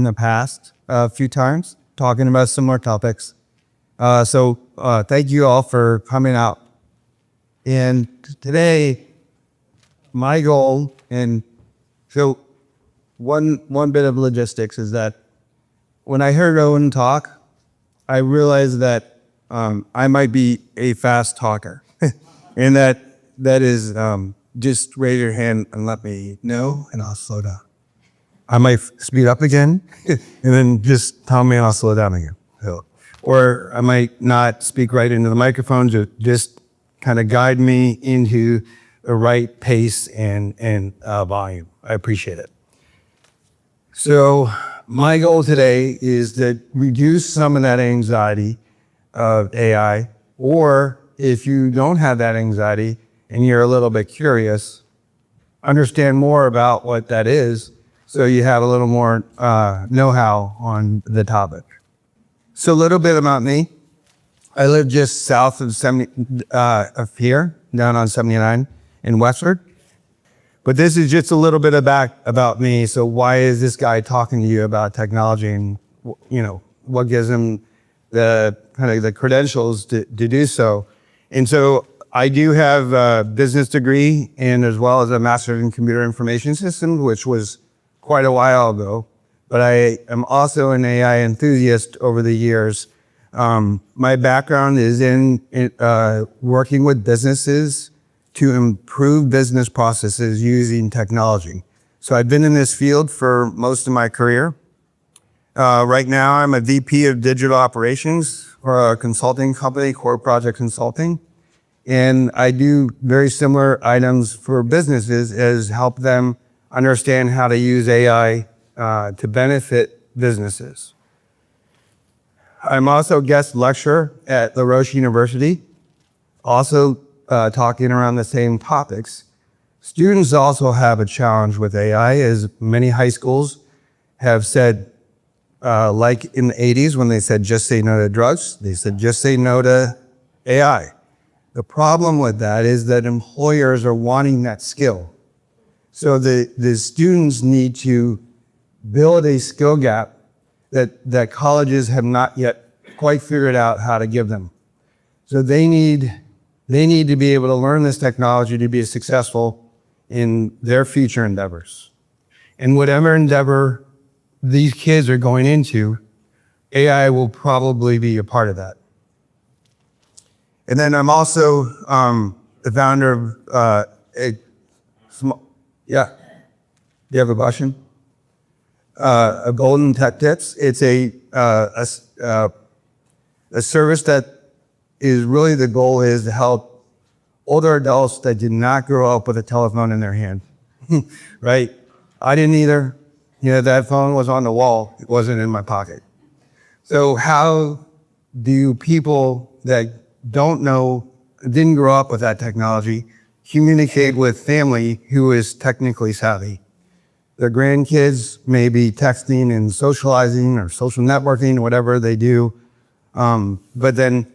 the past a few times, talking about similar topics. So thank you all for coming out. And today, my goal, and so one bit of logistics is that when I heard Owen talk, I realized that I might be a fast talker. And that is, just raise your hand and let me know, and I'll slow down. I might speed up again, and then just tell me and I'll slow down again. Or I might not speak right into the microphone, just kind of guide me into the right pace and volume. I appreciate it. So my goal today is to reduce some of that anxiety of AI, or if you don't have that anxiety and you're a little bit curious, understand more about what that is so you have a little more know-how on the topic. So a little bit about me. I live just south of here, down on 79 in Westford. But this is just a little bit about me. So why is this guy talking to you about technology, and what gives him the kind of the credentials to do so? And so I do have a business degree and as well as a master's in computer information systems, which was quite a while ago. But I am also an AI enthusiast over the years. My background is in working with businesses to improve business processes using technology. So I've been in this field for most of my career. Right now, I'm a VP of digital operations for a consulting company, Core Project Consulting. And I do very similar items for businesses as help them understand how to use AI to benefit businesses. I'm also a guest lecturer at La Roche University, also talking around the same topics. Students also have a challenge with AI, as many high schools have said, like in the 80s when they said, just say no to drugs, they said, just say no to AI. The problem with that is that employers are wanting that skill. So the students need to build a skill gap that colleges have not yet quite figured out how to give them. So they need to be able to learn this technology to be successful in their future endeavors. And whatever endeavor these kids are going into, AI will probably be a part of that. And then I'm also the founder of do you have a question? A Golden Tech Tips. It's a service that is really, the goal is to help older adults that did not grow up with a telephone in their hand, right? I didn't either. That phone was on the wall. It wasn't in my pocket. So how do people that didn't grow up with that technology, communicate with family who is technically savvy? Their grandkids may be texting and socializing or social networking, whatever they do. But then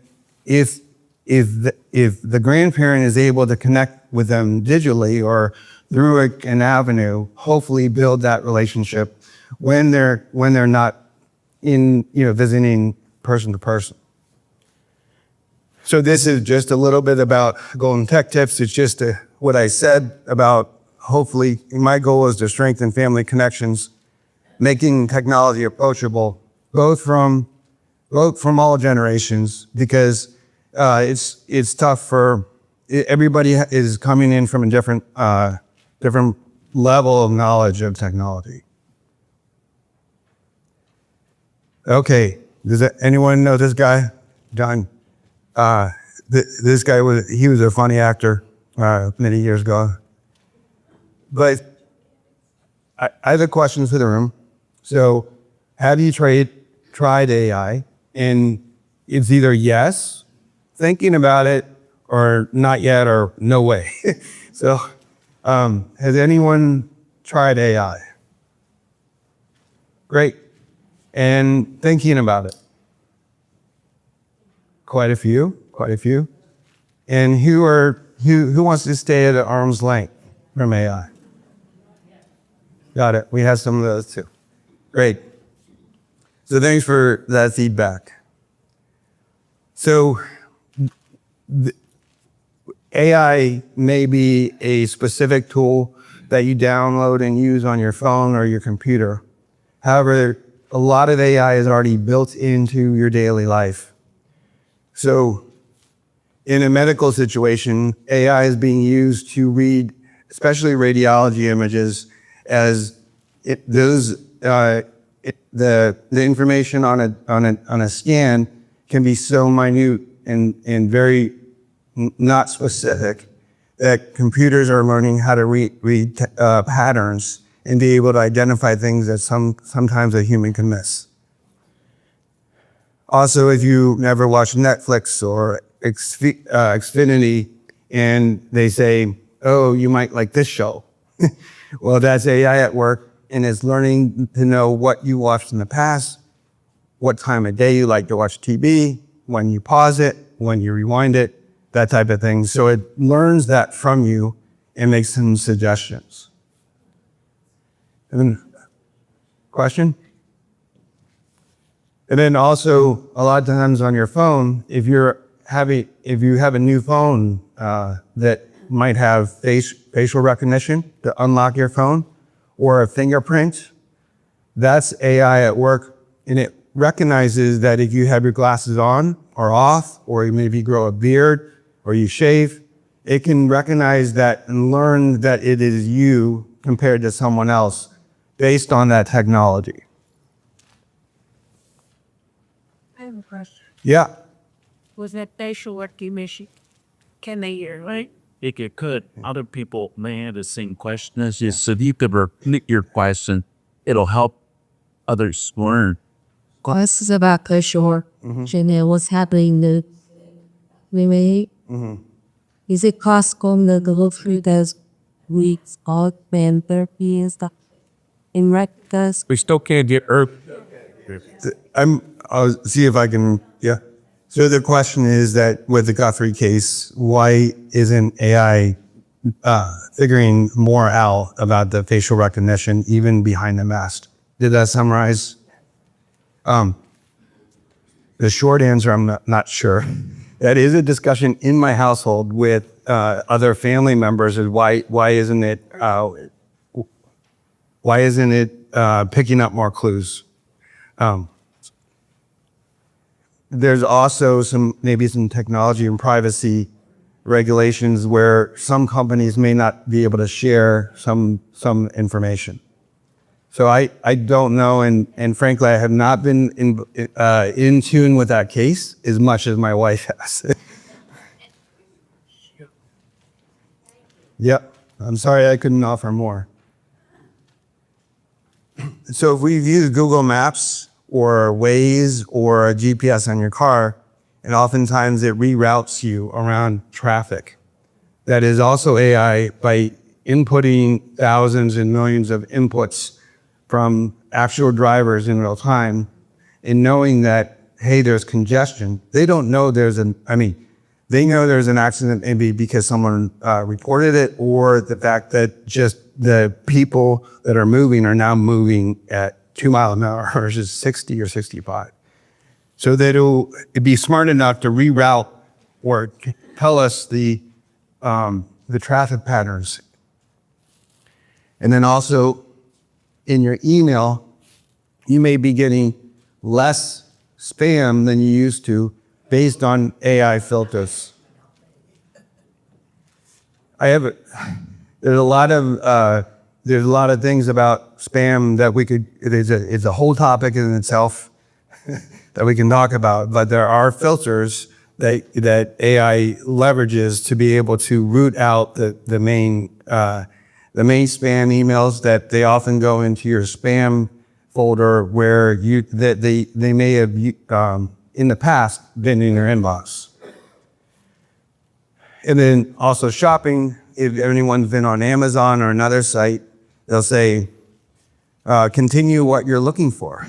if the grandparent is able to connect with them digitally or through an avenue, hopefully build that relationship when they're not in, visiting person to person. So this is just a little bit about Golden Tech Tips. It's just what I said about, hopefully, my goal is to strengthen family connections, making technology approachable, both from all generations, because it's tough for everybody is coming in from a different level of knowledge of technology. Okay, does anyone know this guy, John? This guy was a funny actor many years ago. But I have a question for the room. So have you tried AI? And it's either yes, thinking about it, or not yet, or no way. So has anyone tried AI? Great. And thinking about it? Quite a few. And who wants to stay at arm's length from AI? Got it. We have some of those too. Great. So thanks for that feedback. So AI may be a specific tool that you download and use on your phone or your computer. However, a lot of AI is already built into your daily life. So in a medical situation, AI is being used to read, especially radiology images, as the information on a scan can be so minute and very not specific that computers are learning how to read patterns and be able to identify things that sometimes a human can miss. Also, if you never watched Netflix or Xfinity and they say, oh, you might like this show. Well, that's AI at work, and it's learning to know what you watched in the past, what time of day you like to watch TV, when you pause it, when you rewind it, that type of thing. So it learns that from you and makes some suggestions. And then, question? And then also, a lot of times on your phone, if you have a new phone that might have facial recognition to unlock your phone, or a fingerprint, that's AI at work, and it recognizes that if you have your glasses on or off, or maybe you grow a beard or you shave, it can recognize that and learn that it is you compared to someone else based on that technology. I have a question. Yeah. Was that facial recognition? Can they hear, right? It could. Other people may have the same question as you. So if you could repeat your question, it'll help others learn. This is about facial recognition. What's happening in the Is it possible to go through those weeks of man therapy and stuff and recognize? We still can't get I'll see if I can, yeah. So the question is that with the Guthrie case, why isn't AI figuring more out about the facial recognition even behind the mask? Did that summarize? The short answer, I'm not sure. That is a discussion in my household with other family members. Is why isn't it picking up more clues? There's also maybe some technology and privacy regulations where some companies may not be able to share some information. So I don't know, and frankly, I have not been in tune with that case as much as my wife has. Yep, I'm sorry I couldn't offer more. So if we've used Google Maps or Waze or a GPS on your car, and oftentimes it reroutes you around traffic. That is also AI by inputting thousands and millions of inputs from actual drivers in real time and knowing that, hey, there's congestion. They don't know they know there's an accident maybe because someone reported it, or the fact that just the people that are moving are now moving at 2 miles an hour versus 60 or 65. So that it'd be smart enough to reroute or tell us the traffic patterns. And then also in your email, you may be getting less spam than you used to based on AI filters. There's a lot of things about spam that it's a whole topic in itself that we can talk about, but there are filters that AI leverages to be able to root out the main spam emails that they often go into your spam folder where they may have in the past been in your inbox. And then also shopping, if anyone's been on Amazon or another site, they'll say, continue what you're looking for.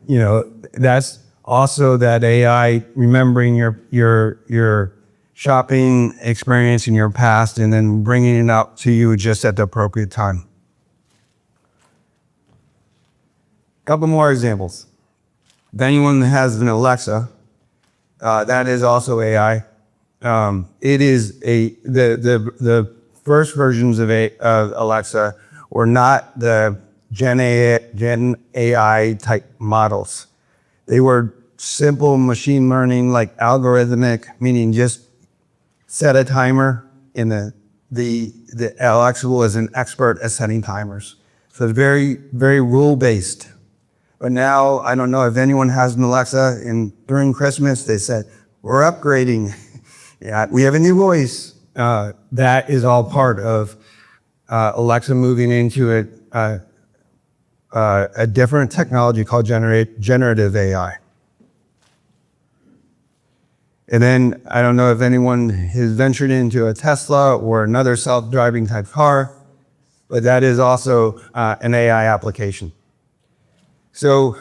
You know, that's also that AI remembering your shopping experience in your past and then bringing it up to you just at the appropriate time. Couple more examples. If anyone has an Alexa, that is also AI. It is the first versions of Alexa were not the Gen AI type models. They were simple machine learning, like algorithmic, meaning just set a timer. And the Alexa was an expert at setting timers. So it's very, very rule based. But now I don't know if anyone has an Alexa, and during Christmas they said, we're upgrading. Yeah, we have a new voice. That is all part of Alexa moving into a different technology called generative AI. And then I don't know if anyone has ventured into a Tesla or another self-driving type car, but that is also an AI application. So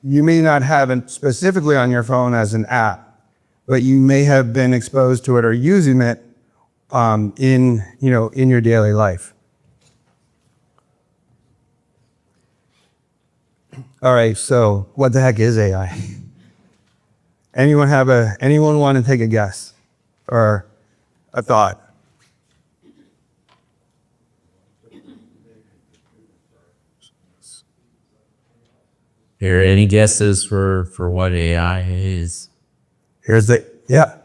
you may not have it specifically on your phone as an app, but you may have been exposed to it or using it in your daily life. All right, so what the heck is AI? Anyone want to take a guess or a thought? Here, any guesses for what AI is? Yeah.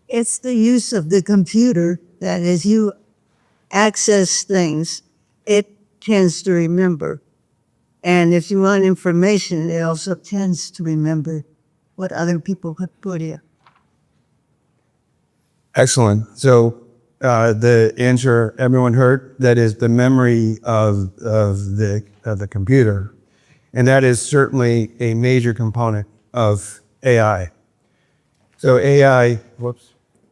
It's the use of the computer that as you access things, it tends to remember. And if you want information, it also tends to remember what other people have put in. Excellent. So the answer everyone heard, that is the memory of the computer. And that is certainly a major component of AI. So AI,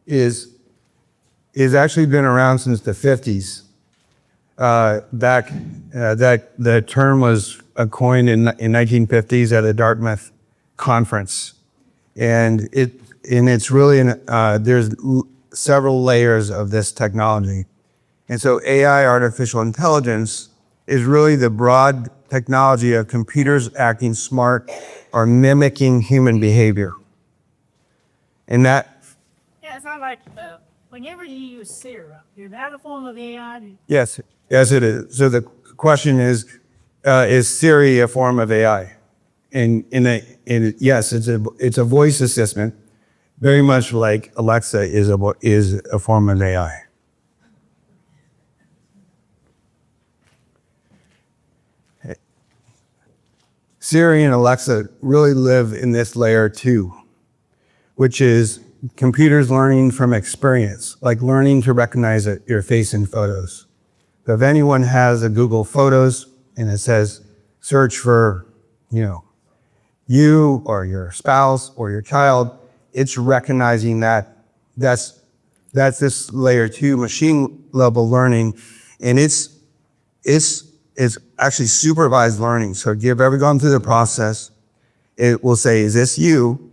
is actually been around since the 50s. That the term was coined in 1950s at a Dartmouth conference, and it's really there's several layers of this technology, and so AI, artificial intelligence, is really the broad technology of computers acting smart or mimicking human behavior, and that. Yeah, it's not like whenever you use Siri, is that a form of AI? Yes, it is. So the question is Siri a form of AI? And yes, it's a voice assistant, very much like Alexa is a form of AI. Siri and Alexa really live in this layer 2, which is computers learning from experience, like learning to recognize your face in photos. So if anyone has a Google Photos and it says, search for, you or your spouse or your child, it's recognizing that that's this layer 2 machine level learning, and it's actually supervised learning. So if you've ever gone through the process, it will say, is this you?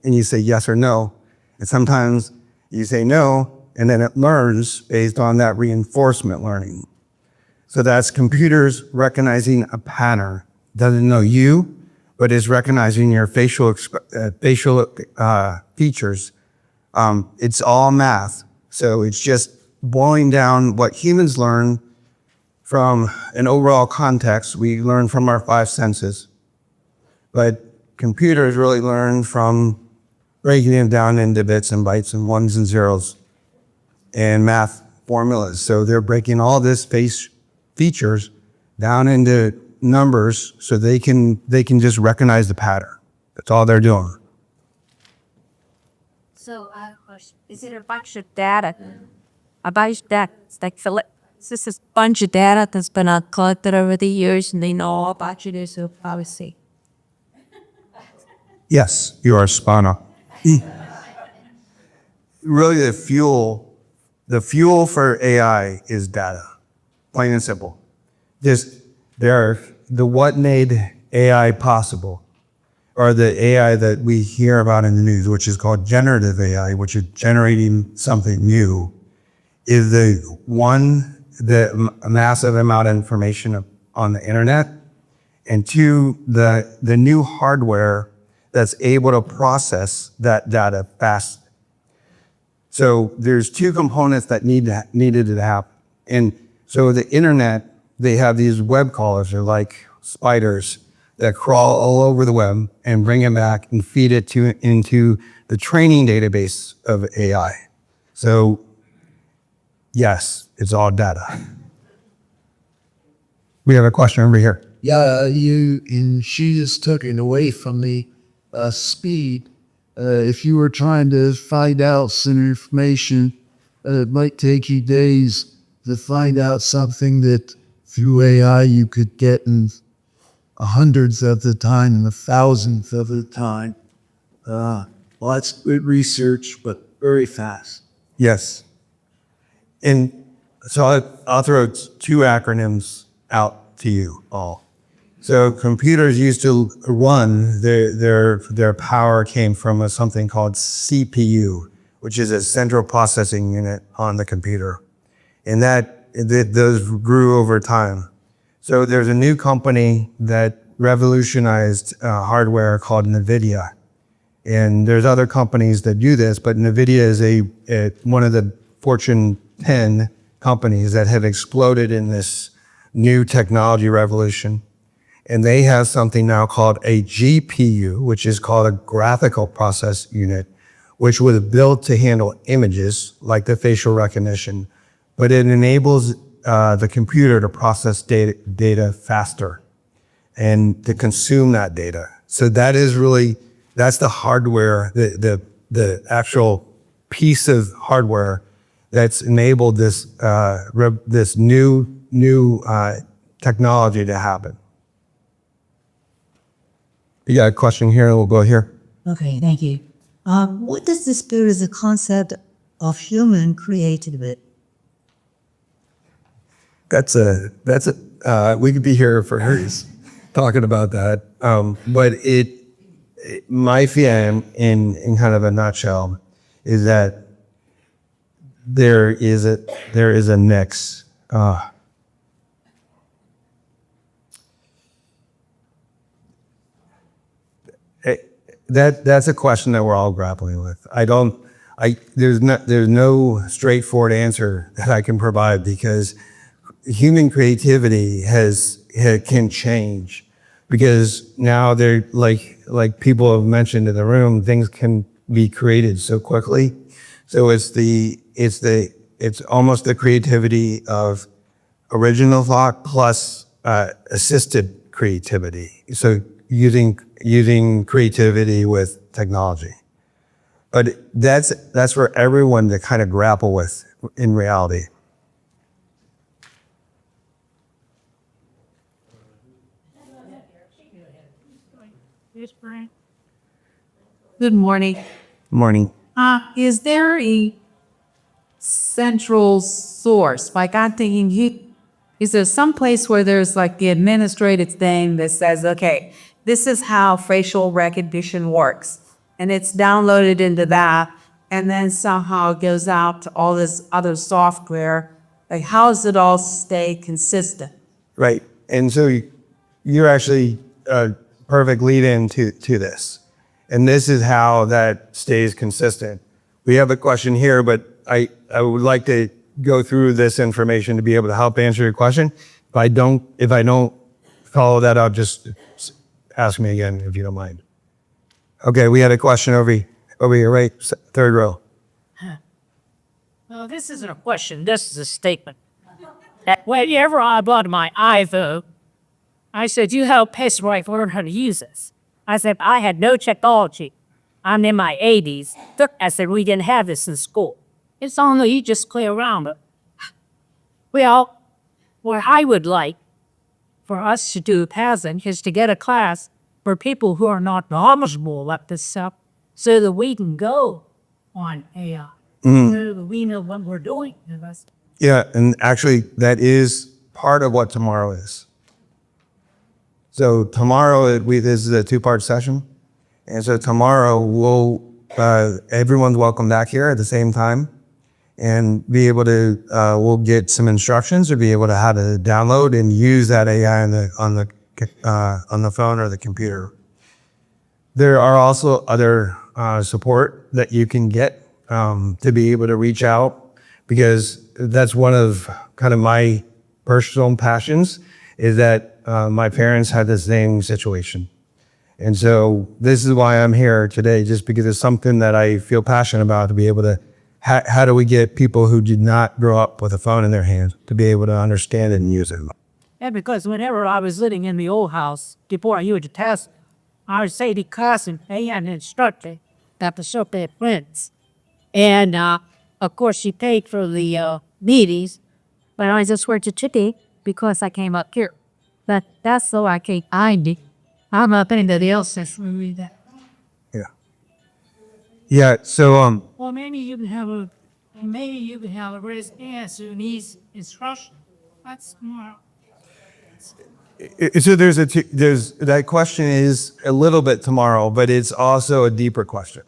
And you say yes or no. And sometimes you say no, and then it learns based on that reinforcement learning. So that's computers recognizing a pattern. Doesn't know you, but is recognizing your facial features. It's all math. So it's just boiling down what humans learn from an overall context. We learn from our 5 senses. But computers really learn from breaking it down into bits and bytes and ones and zeros and math formulas. So they're breaking all this face features down into numbers so they can just recognize the pattern. That's all they're doing. So is it a bunch of data? A bunch of data. It's like this is a bunch of data that's been collected over the years, and they know all about you. So obviously. Yes, you are spot on. Really, the fuel for AI is data, plain and simple. The what made AI possible, or the AI that we hear about in the news, which is called generative AI, which is generating something new, is the massive amount of information on the internet, and two, the new hardware that's able to process that data fast. So there's two components that needed to happen. And so the internet, they have these web crawlers, they're like spiders that crawl all over the web and bring it back and feed it into the training database of AI. So yes, it's all data. We have a question over here. Yeah, she just took it away from the speed. If you were trying to find out some information, it might take you days to find out something that through AI you could get in hundreds of the time and the thousands of the time. Lots of good research, but very fast. Yes. And so I'll throw two acronyms out to you all. So computers used to run, their power came from something called CPU, which is a central processing unit on the computer. And those grew over time. So there's a new company that revolutionized hardware called NVIDIA. And there's other companies that do this, but NVIDIA is one of the Fortune 10 companies that have exploded in this new technology revolution. And they have something now called a GPU, which is called a graphical process unit, which was built to handle images like the facial recognition, but it enables the computer to process data faster and to consume that data. So that's the hardware, the actual piece of hardware that's enabled this new technology to happen. You got a question here, we'll go here. Okay, thank you. What does the spirit as a concept of human creativity? We could be here for years talking about that. But my feeling in kind of a nutshell is that there is a next, that's a question that we're all grappling with. There's no straightforward answer that I can provide because human creativity can change because now they're like people have mentioned in the room, things can be created so quickly. So it's almost the creativity of original thought plus assisted creativity. So using creativity with technology. But that's for everyone to kind of grapple with in reality. Good morning. Morning. Is there a central source? Like I'm thinking, is there some place where there's like the administrative thing that says, okay, this is how facial recognition works, and it's downloaded into that, and then somehow it goes out to all this other software. Like, how does it all stay consistent? Right. And so you're actually a perfect lead in to this. And this is how that stays consistent. We have a question here, but I would like to go through this information to be able to help answer your question. If I don't follow that up, just ask me again if you don't mind. Okay, we had a question over here, right? Third row. Well, this isn't a question, this is a statement. Whenever I bought my iPhone, I said, you help his wife learn how to use this. I said, I had no technology. I'm in my 80s. I said, we didn't have this in school. It's only you just play around it. Well, what I would like for us to do, Pazin, is to get a class for people who are not knowledgeable about this stuff so that we can go on AI. So that we know what we're doing. Yeah, and actually that is part of what tomorrow is. So tomorrow, this is a two-part session. And so tomorrow, everyone's welcome back here at the same time and be able to, we'll get some instructions to be able to how to download and use that AI on on the phone or the computer. There are also other support that you can get to be able to reach out, because that's one of kind of my personal passions, is that my parents had the same situation. And so this is why I'm here today, just because it's something that I feel passionate about, to be able to, how do we get people who did not grow up with a phone in their hands to be able to understand it and use it? And because whenever I was living in the old house, before I used the test, I would say the cousin, they had an instructor that was show their friends. And of course, she paid for the meetings, but I just went to today because I came up here. But that's so I can find it. I'm not anybody else that's read that. Yeah. Yeah. So Well, maybe you can have a raised answer who needs instruction. That's more. so there's that question is a little bit tomorrow, but it's also a deeper question.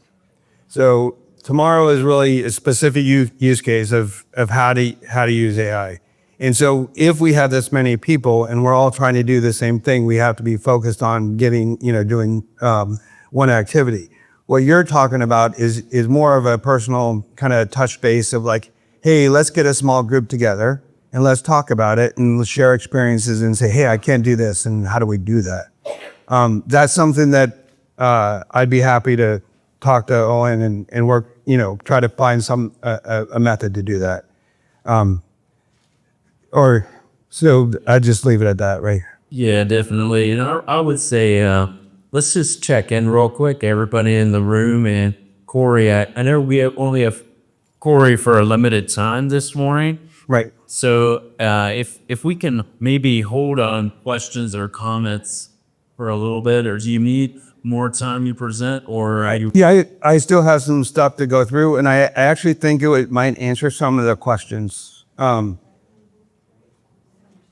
So tomorrow is really a specific use case of how to use AI. And so if we have this many people and we're all trying to do the same thing, we have to be focused on doing one activity. What you're talking about is more of a personal kind of touch base of like, hey, let's get a small group together and let's talk about it and let's share experiences and say, hey, I can't do this, and how do we do that? That's something that I'd be happy to talk to Owen and work, try to find a method to do that. So I just leave it at that, right? Yeah, definitely. And I would say, let's just check in real quick, everybody in the room. And Corey, I know we only have Corey for a limited time this morning. Right. So if we can maybe hold on questions or comments for a little bit, or do you need more time to present, or are you? Yeah, I still have some stuff to go through, and I actually think it might answer some of the questions. And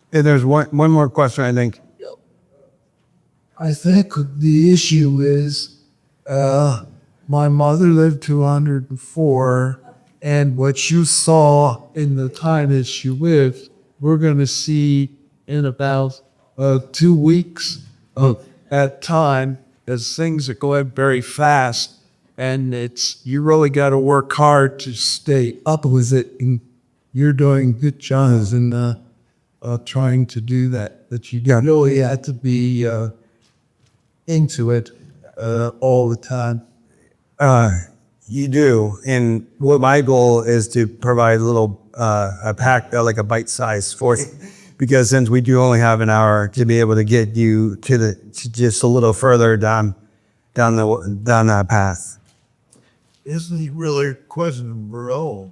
there's one more question, I think. I think the issue is my mother lived to 104, and what you saw in the time that she lived, we're going to see in about 2 weeks of that time, as things are going very fast, and you really got to work hard to stay up with it, and you're doing a good job in trying to do that. That you really had to be into it all the time. You do, and what my goal is to provide a little a pack, like a bite size for you, because since we do only have an hour, to be able to get you to just a little further down that path. Isn't it really a question for all?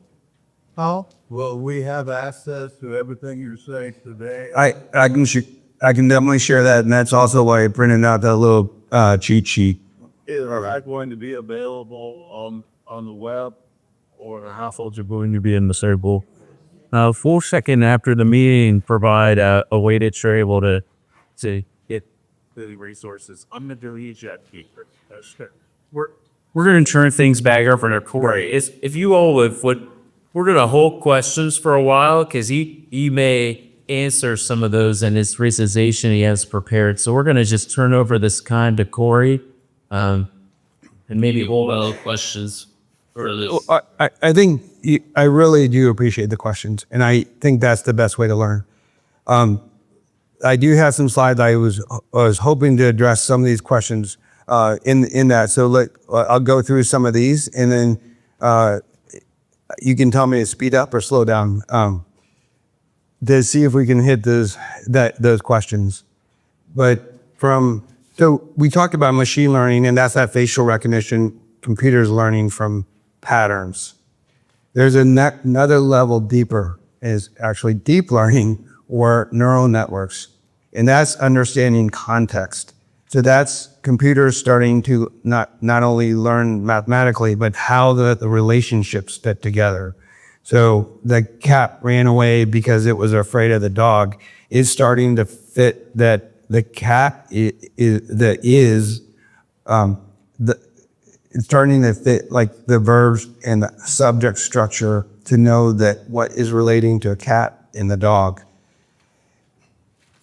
How? Well, we have access to everything you're saying today. I can definitely share that, and that's also why I printed out that little cheat sheet. Are that going to be available on the web, or how Households are going to be in the circle. Full second after the meeting, provide a way that you're able to get the resources. I'm going to delete ChatGPT. We're going to turn things back over to Corey. If you all we're going to hold questions for a while, because he may answer some of those in his presentation he has prepared. So we're going to just turn over this time to Corey, and maybe hold all questions for this. I think I really do appreciate the questions, and I think that's the best way to learn. I do have some slides. I was hoping to address some of these questions in that. So I'll go through some of these, and then you can tell me to speed up or slow down to see if we can hit those questions. But so we talked about machine learning, and that's that facial recognition, computers learning from patterns. There's another level deeper, is actually deep learning or neural networks, and that's understanding context. So that's computers starting to not only learn mathematically, but how the relationships fit together. So the cat ran away because it was afraid of the dog is starting to fit that the cat it's starting to fit like the verbs and the subject structure to know that what is relating to a cat and the dog.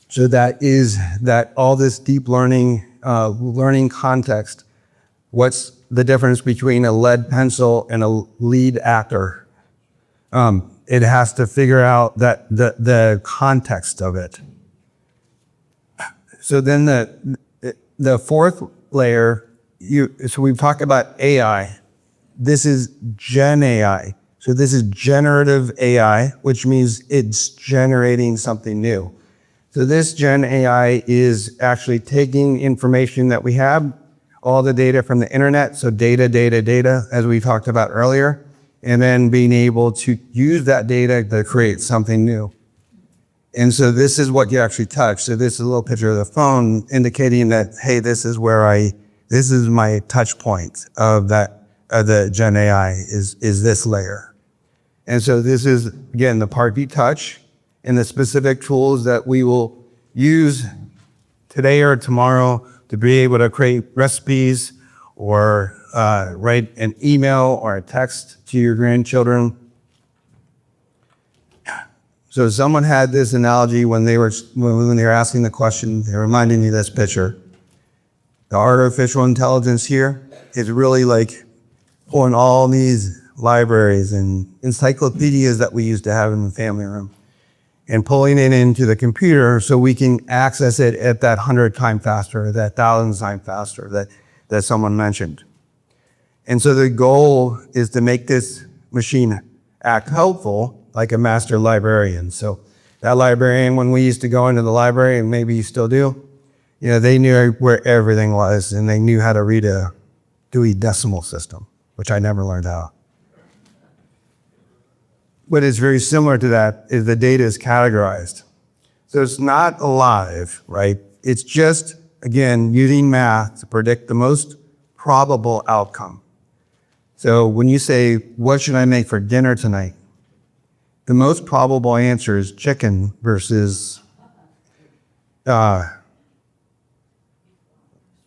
So that is that all this deep learning, learning context. What's the difference between a lead pencil and a lead actor? It has to figure out that the context of it. So then the fourth layer, so we've talked about AI. This is Gen AI. So this is generative AI, which means it's generating something new. So this Gen AI is actually taking information that we have, all the data from the internet, so data, as we talked about earlier, and then being able to use that data to create something new. And so this is what you actually touch. So this is a little picture of the phone indicating that, hey, this is my touch point of the Gen AI is this layer. And so this is, again, the part B touch and the specific tools that we will use today or tomorrow to be able to create recipes or write an email or a text to your grandchildren. So someone had this analogy when they were asking the question, they reminded me of this picture. The artificial intelligence here is really like pulling all these libraries and encyclopedias that we used to have in the family room and pulling it into the computer so we can access it at that 100 times faster, that 1,000 times faster that someone mentioned. And so the goal is to make this machine act helpful like a master librarian. So that librarian, when we used to go into the library, and maybe you still do, they knew where everything was and they knew how to read a Dewey Decimal System, which I never learned how. What is very similar to that is the data is categorized. So it's not alive, right? It's just, again, using math to predict the most probable outcome. So when you say, what should I make for dinner tonight? The most probable answer is chicken versus,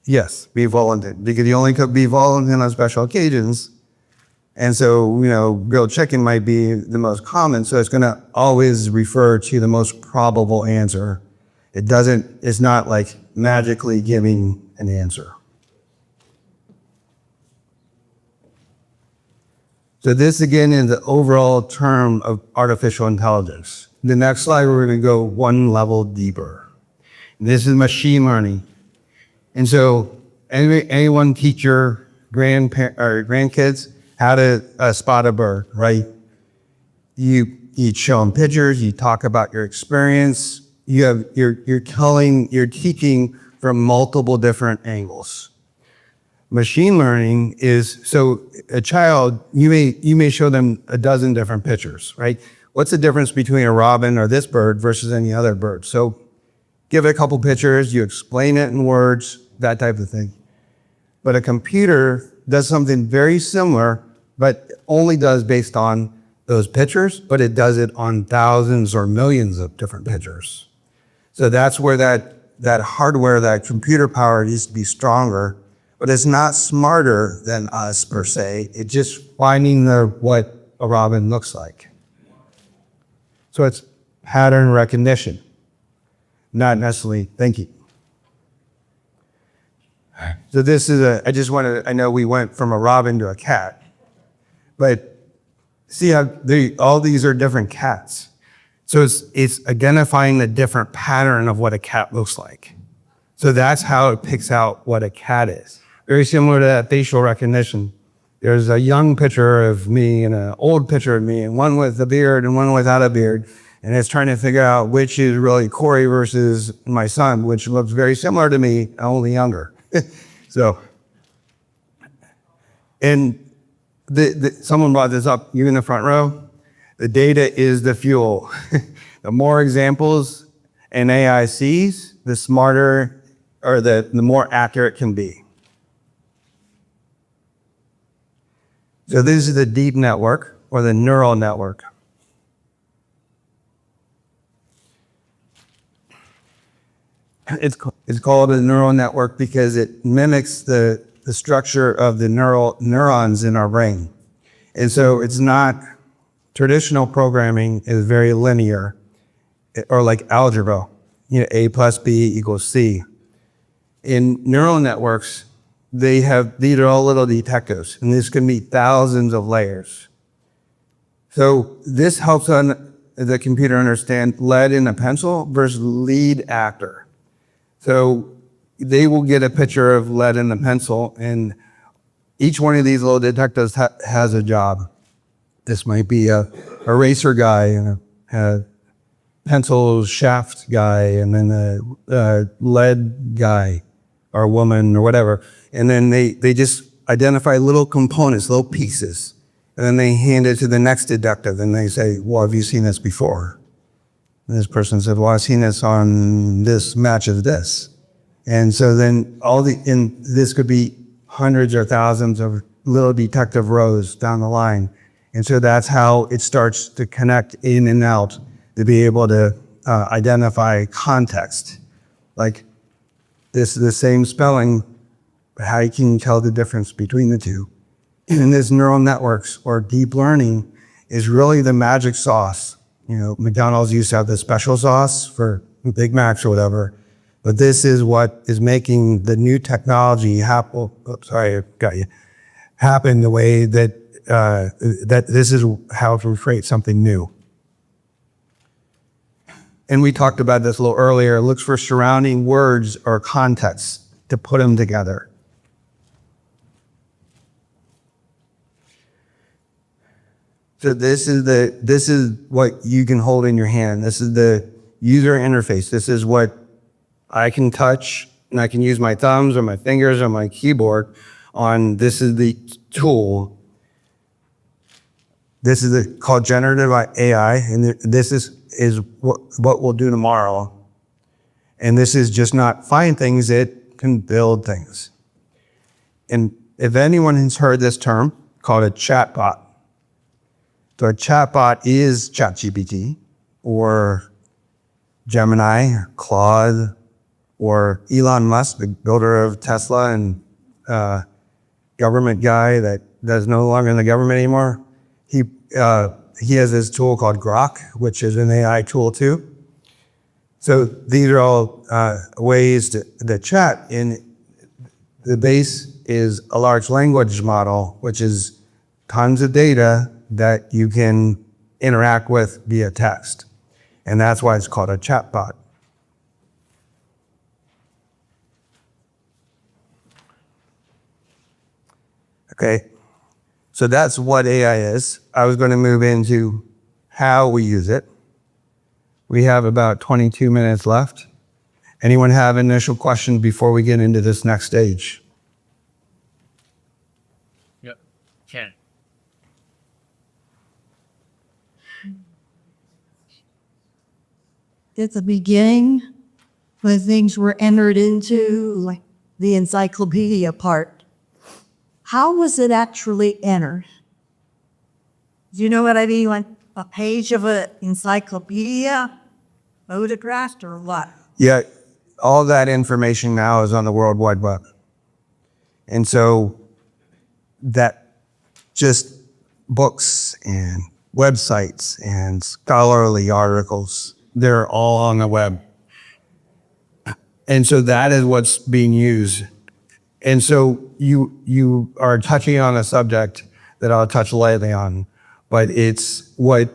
yes, beef Wellington, because you only cook beef Wellington on special occasions. And so, grilled chicken might be the most common, so it's going to always refer to the most probable answer. It's not like magically giving an answer. So this again is the overall term of artificial intelligence. The next slide, we're going to go one level deeper. This is machine learning. And so anyone teach your grandkids how to spot a bird, right? You show them pictures, you talk about your experience, you're teaching from multiple different angles. Machine learning is, so a child, you may show them a dozen different pictures, right? What's the difference between a robin or this bird versus any other bird? So give it a couple pictures, you explain it in words, that type of thing. But a computer does something very similar, but only does based on those pictures, but it does it on thousands or millions of different pictures. So that's where that hardware, that computer power needs to be stronger, but it's not smarter than us per se. It's just finding what a robin looks like. So it's pattern recognition, not necessarily thinking. So this is I know we went from a robin to a cat, but see how all these are different cats. So it's identifying the different pattern of what a cat looks like. So that's how it picks out what a cat is. Very similar to that facial recognition. There's a young picture of me and an old picture of me, and one with a beard and one without a beard. And it's trying to figure out which is really Corey versus my son, which looks very similar to me, only younger. So, and someone brought this up, you in the front row. The data is the fuel. The more examples an AI sees, the smarter or the more accurate it can be. So this is the deep network or the neural network. It's called a neural network because it mimics the structure of the neurons in our brain. And so it's not, traditional programming is very linear, or like algebra. A plus B equals C. In neural networks, these are all little detectives, and this can be thousands of layers. So this helps the computer understand lead in a pencil versus lead actor. So they will get a picture of lead in a pencil, and each one of these little detectives has a job. This might be a eraser guy, a pencil shaft guy, and then a lead guy or woman or whatever. And then they just identify little components, little pieces. And then they hand it to the next detective and they say, well, have you seen this before? And this person said, well, I've seen this on this matches this. And so then this could be hundreds or thousands of little detective rows down the line. And so that's how it starts to connect in and out to be able to identify context. Like, this is the same spelling, but how you can tell the difference between the two. And this neural networks or deep learning is really the magic sauce. McDonald's used to have the special sauce for Big Macs or whatever, but this is what is making the new technology happen. Happen the way that this is how to create something new. And we talked about this a little earlier. It looks for surrounding words or contexts to put them together. So this is what you can hold in your hand. This is the user interface. This is what I can touch, and I can use my thumbs or my fingers or my keyboard on. This is the tool. This is called generative AI, and this is what we'll do tomorrow. And this is just not find things, it can build things. And if anyone has heard this term, called a chatbot. So a chatbot is ChatGPT or Gemini or Claude or Elon Musk, the builder of Tesla and government guy that is no longer in the government anymore. He has this tool called Grok, which is an AI tool too. So these are all ways to chat. And the base is a large language model, which is tons of data that you can interact with via text. And that's why it's called a chatbot. Okay, so that's what AI is. I was going to move into how we use it. We have about 22 minutes left. Anyone have initial questions before we get into this next stage? Yep. Ken. At the beginning, when things were entered into, like the encyclopedia part, how was it actually entered? Do you know what I mean? Like a page of an encyclopedia, photographed, or what? Yeah, all that information now is on the World Wide Web. And so that just books and websites and scholarly articles, they're all on the web. And so that is what's being used. And so you are touching on a subject that I'll touch lightly on, but it's what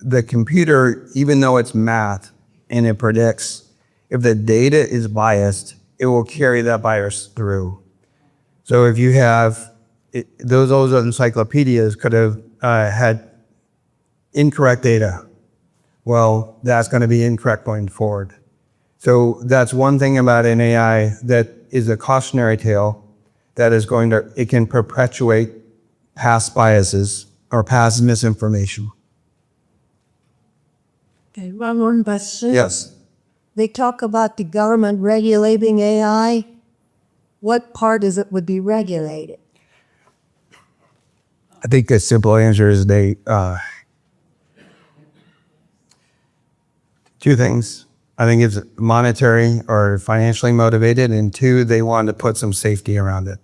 the computer, even though it's math and it predicts, if the data is biased, it will carry that bias through. So if you have, those encyclopedias could have had incorrect data. Well, that's going to be incorrect going forward. So that's one thing about an AI that is a cautionary tale that is it can perpetuate past biases or past misinformation. Okay, one more question. Yes. They talk about the government regulating AI. What part is it would be regulated? I think the simple answer is two things. I think it's monetary or financially motivated, and two, they want to put some safety around it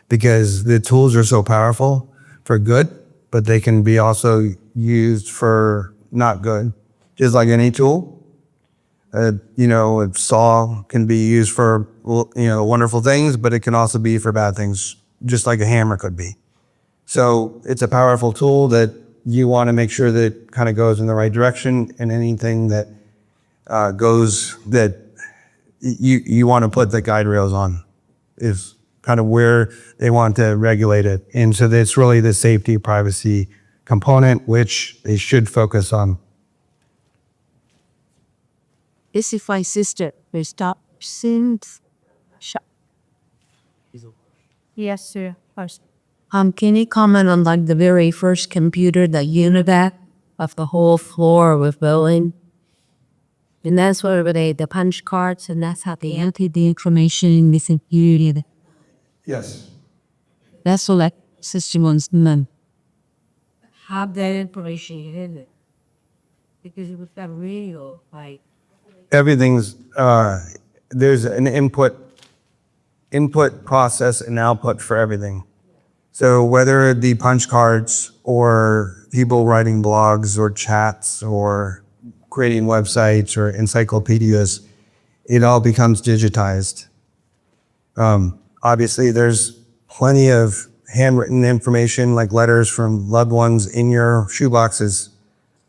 because the tools are so powerful for good, but they can be also used for not good, just like any tool. A saw can be used for, wonderful things, but it can also be for bad things, just like a hammer could be. So it's a powerful tool that you want to make sure that it kind of goes in the right direction, and anything that goes that you want to put the guide rails on is kind of where they want to regulate it. And so it's really the safety, privacy component, which they should focus on. This is my sister. We stop since. Yes, sir. First. Can you comment on like the very first computer, the UNIVAC, of the whole floor with Boeing? And that's where the punch cards, and that's how they entered the information missing period. Yes. That's all that system was none. Have that information in it. Because it was that real, like. Everything's, there's an input process and output for everything. So whether it be punch cards or people writing blogs or chats or creating websites or encyclopedias, it all becomes digitized. Obviously, there's plenty of handwritten information like letters from loved ones in your shoeboxes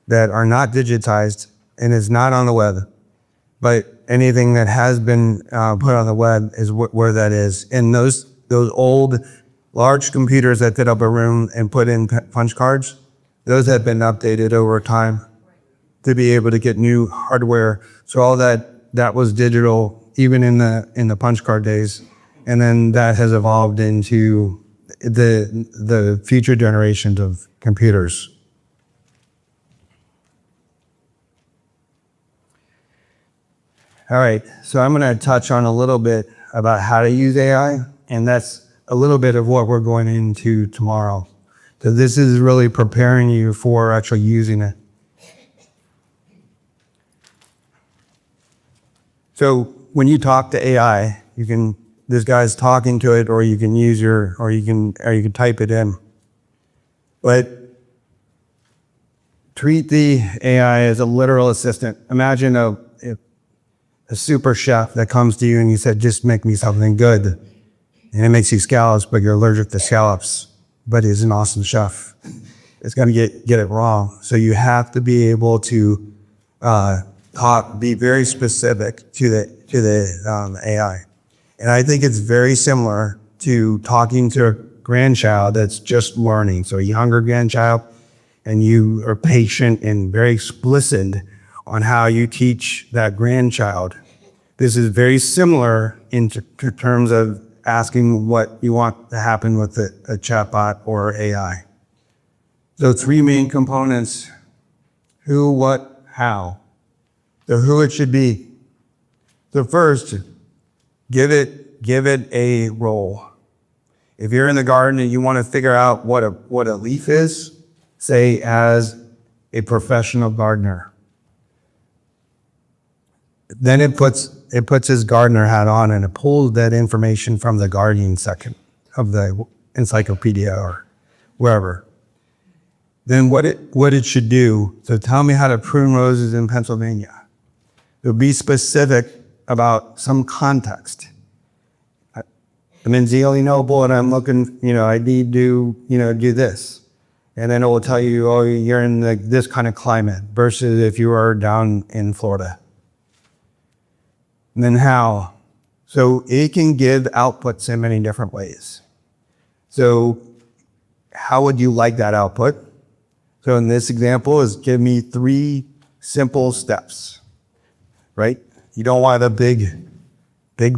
that are not digitized and is not on the web. But anything that has been put on the web is where that is. And those old large computers that fit up a room and put in punch cards, those have been updated over time to be able to get new hardware. So all that was digital even in the punch card days. And then that has evolved into the future generations of computers. All right, so I'm going to touch on a little bit about how to use AI, and that's a little bit of what we're going into tomorrow. So this is really preparing you for actually using it. So when you talk to AI, this guy's talking to it, or you can use or you can type it in. But treat the AI as a literal assistant. Imagine a super chef that comes to you and you said, just make me something good. And it makes you scallops, but you're allergic to scallops. But he's an awesome chef. It's going to get it wrong. So you have to be able to be very specific to the AI. And I think it's very similar to talking to a grandchild that's just learning. So a younger grandchild, and you are patient and very explicit on how you teach that grandchild. This is very similar in terms of asking what you want to happen with a chatbot or AI. So 3 main components: who, what, how. So who it should be. So first, give it a role. If you're in the garden and you want to figure out what a leaf is, say as a professional gardener. Then it puts his gardener hat on and it pulls that information from the gardening section of the encyclopedia or wherever. Then what it should do, so tell me how to prune roses in Pennsylvania. So be specific about some context. I'm in Zealy Noble and I'm looking, I need to, do this. And then it will tell you, oh, you're in this kind of climate versus if you are down in Florida. And then how? So it can give outputs in many different ways. So how would you like that output? So in this example is give me 3 simple steps, right? You don't want a big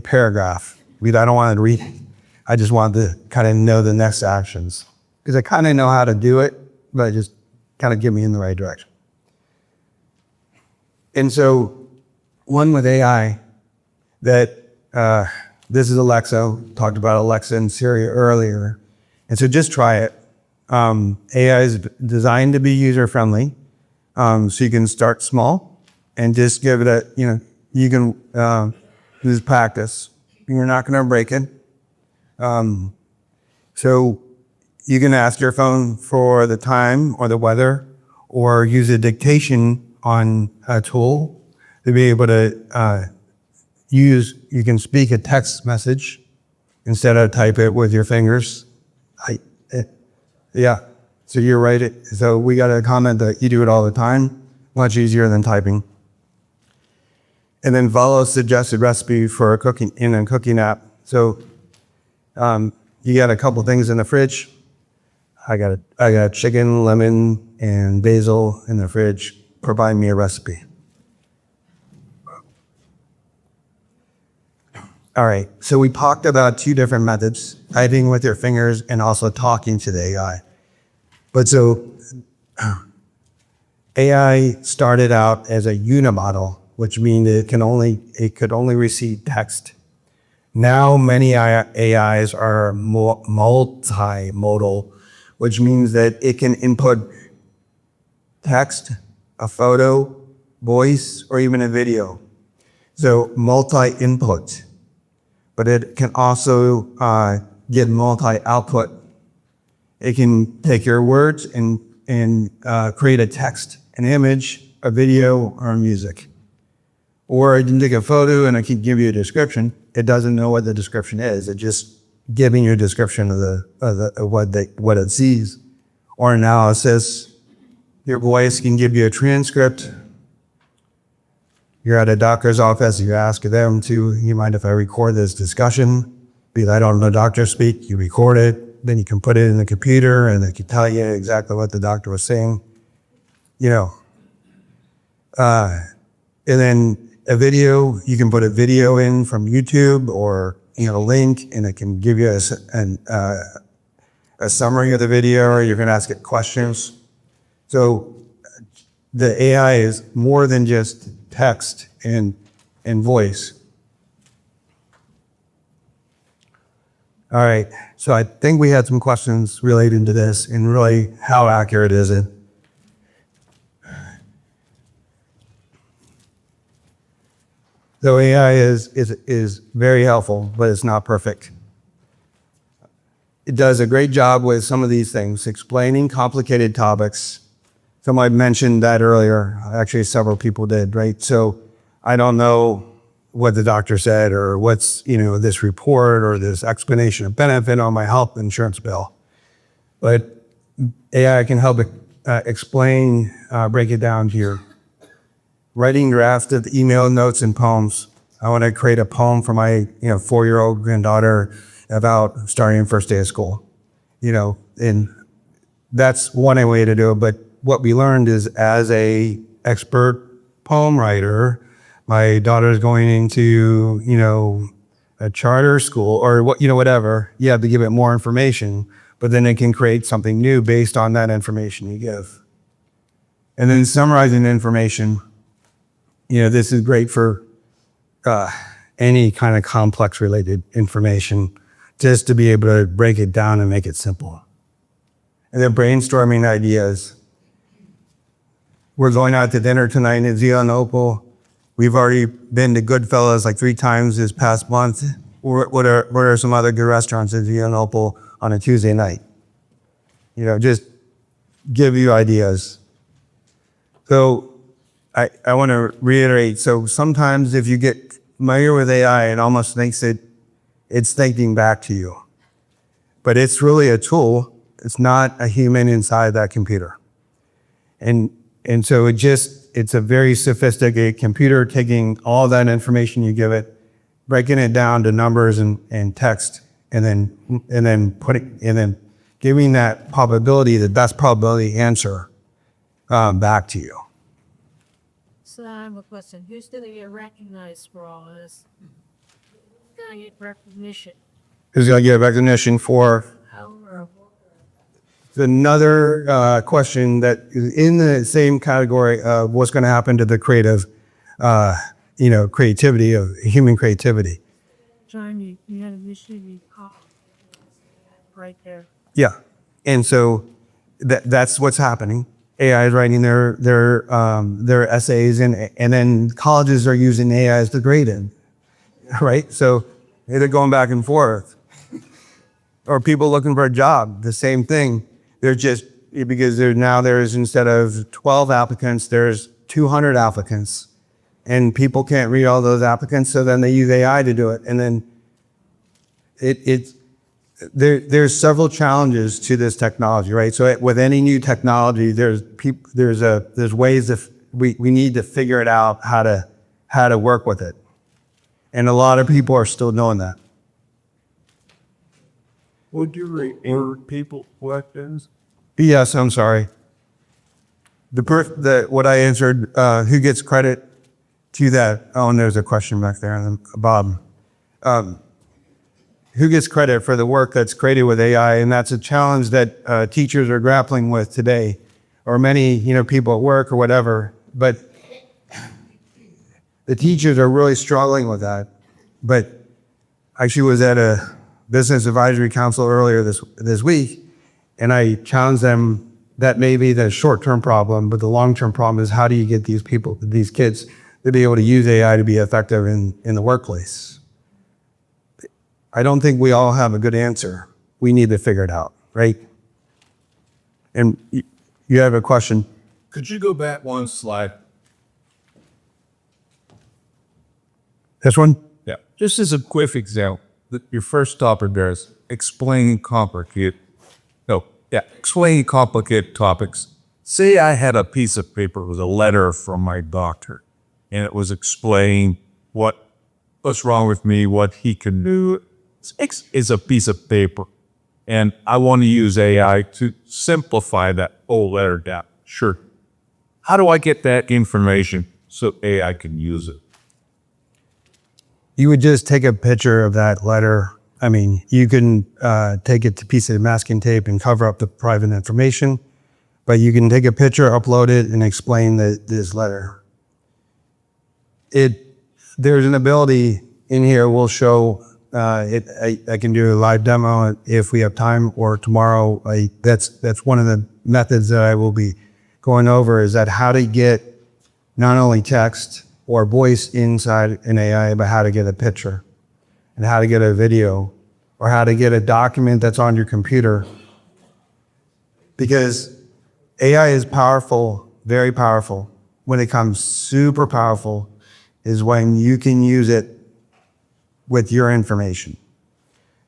paragraph. I don't want to read it. I just want to kind of know the next actions because I kind of know how to do it, but just kind of get me in the right direction. And so one with AI that this is Alexa, talked about Alexa and Siri earlier. And so just try it. AI is designed to be user-friendly. So you can start small and just give it you can just practice. You're not going to break it. So you can ask your phone for the time or the weather or use a dictation on a tool to be able to you can speak a text message instead of type it with your fingers. Yeah, so you're right. So we got a comment that you do it all the time, much easier than typing. And then follow suggested recipe for a cooking app. So you got a couple things in the fridge. I got chicken, lemon, and basil in the fridge. Provide me a recipe. All right, so we talked about two different methods, typing with your fingers and also talking to the AI. But so AI started out as a unimodal, which means it could only receive text. Now many AIs are multimodal, which means that it can input text, a photo, voice, or even a video. So multi-input. But it can also get multi-output. It can take your words and create a text, an image, a video, or music. Or it can take a photo and it can give you a description. It doesn't know what the description is. It's just giving you a description of what it sees. Or analysis. Your voice can give you a transcript. You're at a doctor's office, you ask them you mind if I record this discussion? Because I don't know doctor speak, you record it, then you can put it in the computer and it can tell you exactly what the doctor was saying. And then a video, you can put a video in from YouTube or a link and it can give you a summary of the video, or you can ask it questions. So the AI is more than just text and voice. All right, so I think we had some questions related to this and really how accurate is it? So AI is very helpful, but it's not perfect. It does a great job with some of these things, explaining complicated topics. Somebody mentioned that earlier. Actually, several people did, right? So I don't know what the doctor said or what's, this report or this explanation of benefit on my health insurance bill. But AI can help explain, break it down to you. Writing drafts of email notes and poems. I want to create a poem for my 4-year-old granddaughter about starting first day of school. And that's one way to do it. But what we learned is, as a expert poem writer, my daughter's going into a charter school or whatever. You have to give it more information, but then it can create something new based on that information you give. And then summarizing information. This is great for any kind of complex related information, just to be able to break it down and make it simple. And then brainstorming ideas. We're going out to dinner tonight in Zia and Opal. We've already been to Goodfellas like 3 times this past month. What are some other good restaurants in Zia and Opal on a Tuesday night? Just give you ideas. So I want to reiterate. So sometimes if you get familiar with AI, it almost thinks it's thinking back to you. But it's really a tool. It's not a human inside that computer. And so it's a very sophisticated computer taking all that information you give it, breaking it down to numbers and text, and then giving that probability, the best probability answer back to you. So I have a question. Who's going to get recognized for all this? Who's going to get recognition? Who's going to get recognition for? How? Another question that is in the same category of what's going to happen to the creative, creativity of human creativity. Johnny, you had a mission right there. Yeah, and so that's what's happening. AI is writing their essays, and then colleges are using AI as the grade in, right? So they're going back and forth. Or people looking for a job, the same thing. They're just, because there's instead of 12 applicants, there's 200 applicants. and people can't read all those applicants, so then they use AI to do it. And then there's several challenges to this technology, right? So with any new technology, there's ways that we need to figure it out how to work with it. And a lot of people are still doing that. Would you read people questions? Yes, I'm sorry. What I answered, who gets credit to that? Oh, and there's a question back there, Bob. Who gets credit for the work that's created with AI? And that's a challenge that teachers are grappling with today, or many people at work or whatever. But the teachers are really struggling with that. But I actually was at a business advisory council earlier this week, and I challenged them that may be the short-term problem, but the long-term problem is how do you get these kids to be able to use AI to be effective in the workplace? I don't think we all have a good answer. We need to figure it out, right? And you have a question? Could you go back one slide? This one? Yeah. Just as a quick example, your first topic there is explaining complicated topics. Say I had a piece of paper with a letter from my doctor, and it was explaining what's wrong with me, what he can do. Is a piece of paper, and I want to use AI to simplify that whole letter down. Sure. How do I get that information so AI can use it? You would just take a picture of that letter. I mean, you can take it to a piece of masking tape and cover up the private information, but you can take a picture, upload it, and explain this letter. There's an ability in here. We'll show I can do a live demo if we have time, or tomorrow. That's one of the methods that I will be going over, is that how to get not only text or voice inside an AI, but how to get a picture and how to get a video or how to get a document that's on your computer. Because AI is powerful, very powerful. When it comes super powerful is when you can use it with your information.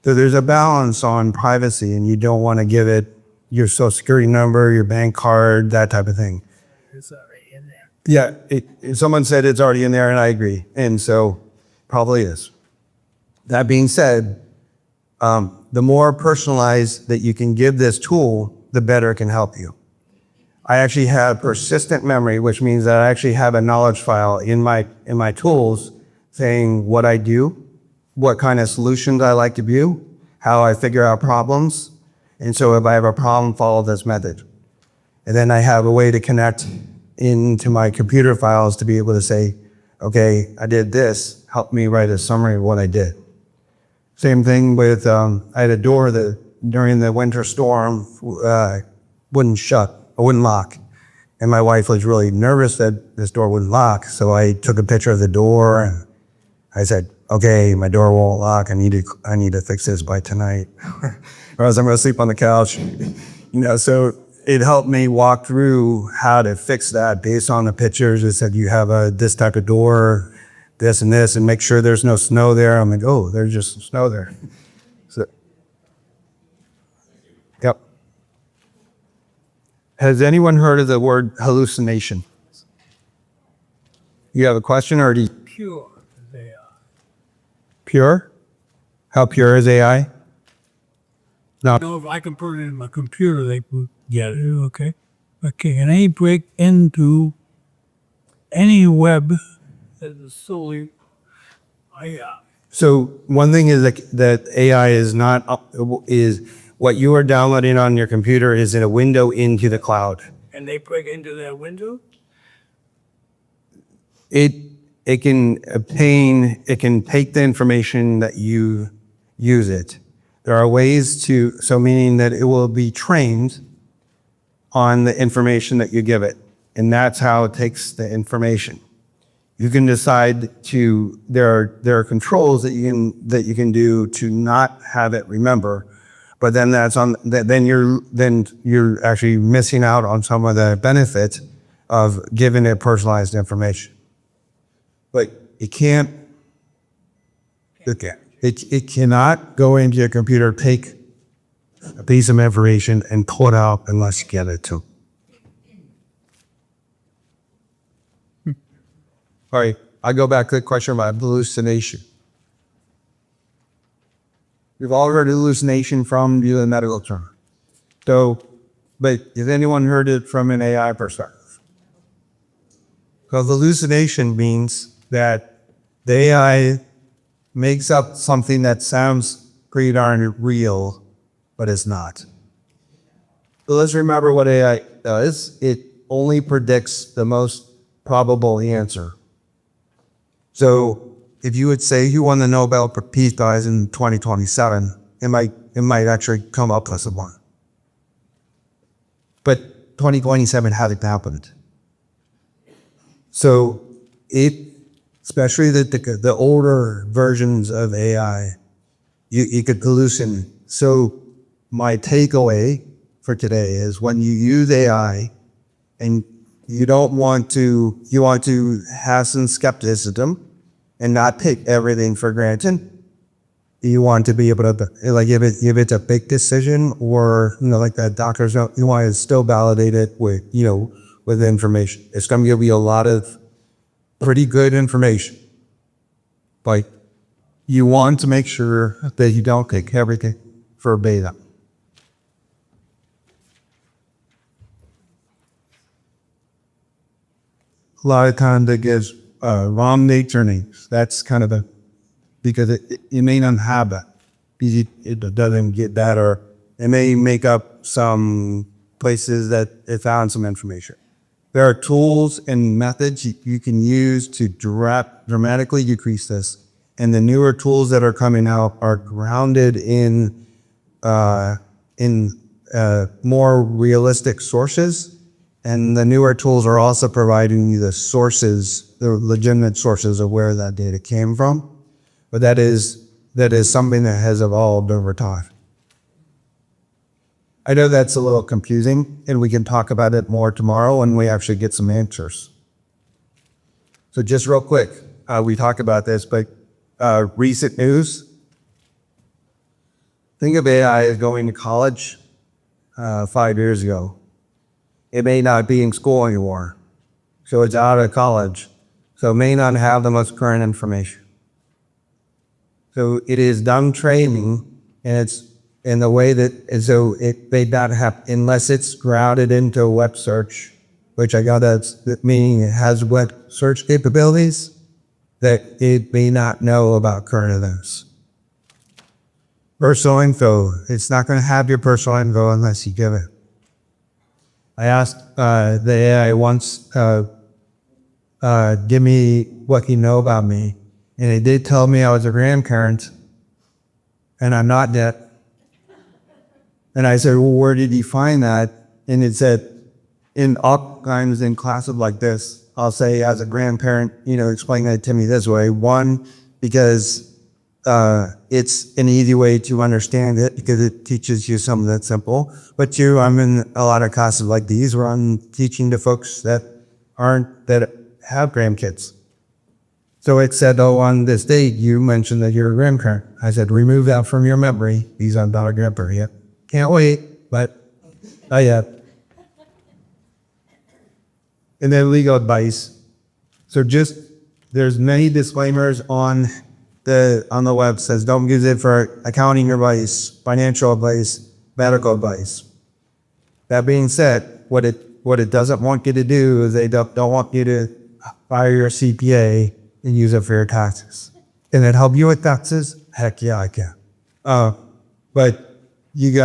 So there's a balance on privacy, and you don't want to give it your social security number, your bank card, that type of thing. It's already in there. Yeah, someone said it's already in there, and I agree. And so probably is. That being said, the more personalized that you can give this tool, the better it can help you. I actually have persistent memory, which means that I actually have a knowledge file in my tools saying what I do, what kind of solutions I like to view, how I figure out problems. And so if I have a problem, follow this method. And then I have a way to connect into my computer files to be able to say, okay, I did this, help me write a summary of what I did. Same thing with, I had a door that during the winter storm wouldn't shut, or wouldn't lock. And my wife was really nervous that this door wouldn't lock. So I took a picture of the door and I said, okay, my door won't lock. I need to fix this by tonight, or else I'm going to sleep on the couch. So it helped me walk through how to fix that based on the pictures. It said you have this type of door, this and this, and make sure there's no snow there. I'm like, oh, there's just some snow there. So, yep. Has anyone heard of the word hallucination? You have a question, or do you? Pure they are. Pure? How pure is AI? No. If I can put it in my computer, they could get it, okay? Okay, can they break into any web that is solely AI? So one thing is that AI is is what you are downloading on your computer is in a window into the cloud. And they break into that window? It can take the information that you use it. There are ways so meaning that it will be trained on the information that you give it. And that's how it takes the information. You can decide there are controls that you can do to not have it remember, but then then you're actually missing out on some of the benefits of giving it personalized information. but it can't. Okay, it cannot go into your computer, take a piece of information and pull it out unless you get it to. All right, I go back to the question about hallucination. We've all heard hallucination from the medical term. So, but has anyone heard it from an AI perspective? Because hallucination means that the AI makes up something that sounds pretty darn real, but is not. So let's remember what AI does. It only predicts the most probable answer. So if you would say you won the Nobel Peace Prize in 2027, it might actually come up with one. But 2027 hasn't happened. So especially the older versions of AI, you could hallucinate. So my takeaway for today is when you use AI and you want to have some skepticism and not take everything for granted. You want to be able to, like, if it's a big decision or, like that doctor's note, you want to still validate it with, with information. It's going to give you a lot of pretty good information. But you want to make sure that you don't take everything verbatim. A lot of times it gives wrong nature names. That's kind of because it may not have that. It doesn't get that, or it may make up some places that it found some information. There are tools and methods you can use to dramatically decrease this. And the newer tools that are coming out are grounded in more realistic sources. And the newer tools are also providing you the sources, the legitimate sources of where that data came from. But that is something that has evolved over time. I know that's a little confusing, and we can talk about it more tomorrow when we actually get some answers. So just real quick, we talked about this, but recent news. Think of AI as going to college 5 years ago. It may not be in school anymore. So it's out of college. So it may not have the most current information. So it is done training, and it's in the way that, so it may not have, unless it's routed into a web search, which I got that meaning it has web search capabilities, that it may not know about current events. Personal info, it's not going to have your personal info unless you give it. I asked the AI once, give me what you know about me. And it did tell me I was a grandparent, and I'm not yet. And I said, well, where did you find that? And it said, oftentimes in classes like this, I'll say as a grandparent, explain that to me this way. One, because it's an easy way to understand it because it teaches you something that's simple. But two, I'm in a lot of classes like these where I'm teaching to folks that have grandkids. So it said, oh, on this date, you mentioned that you're a grandparent. I said, remove that from your memory. These are not a grandparent yet. Can't wait, but not yet. And then legal advice. So there's many disclaimers on the web says don't use it for accounting advice, financial advice, medical advice. That being said, what it doesn't want you to do is they don't want you to hire your CPA and use it for your taxes. Can it help you with taxes? Heck yeah, I can. But it's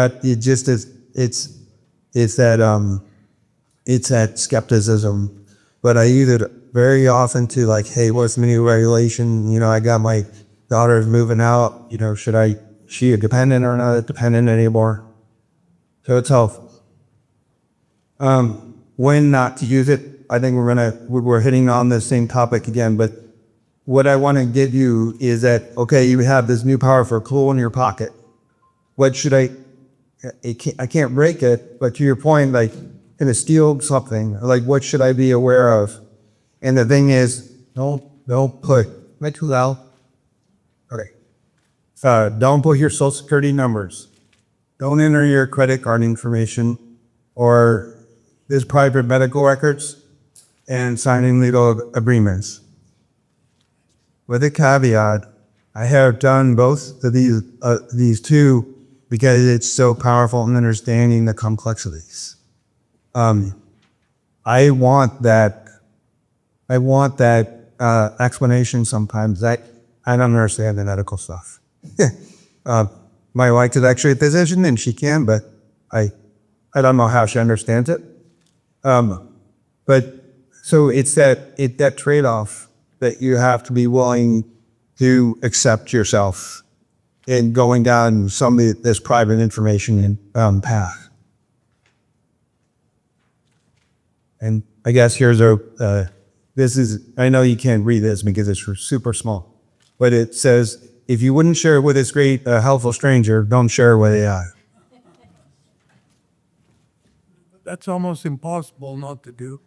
that skepticism. But I use it very often to like, hey, what's the new regulation? I got my daughter's moving out. She a dependent or not a dependent anymore? So it's helpful. When not to use it, I think we're hitting on the same topic again, but what I want to give you is that, okay, you have this new powerful tool in your pocket. What should I can't break it, but to your point, like, can it steal something? Like, what should I be aware of? And the thing is, don't Don't put, am I too loud? Okay. Don't put your social security numbers. Don't enter your credit card information or this private medical records and signing legal agreements. With a caveat, I have done both of these two because it's so powerful in understanding the complexities. I want that explanation sometimes. I don't understand the medical stuff. My wife is actually a physician and she can, but I don't know how she understands it. But so it's that trade-off that you have to be willing to accept yourself in going down some of this private information path. And I guess here's this is, I know you can't read this because it's super small, but it says, if you wouldn't share it with this great, helpful stranger, don't share it with AI. That's almost impossible not to do.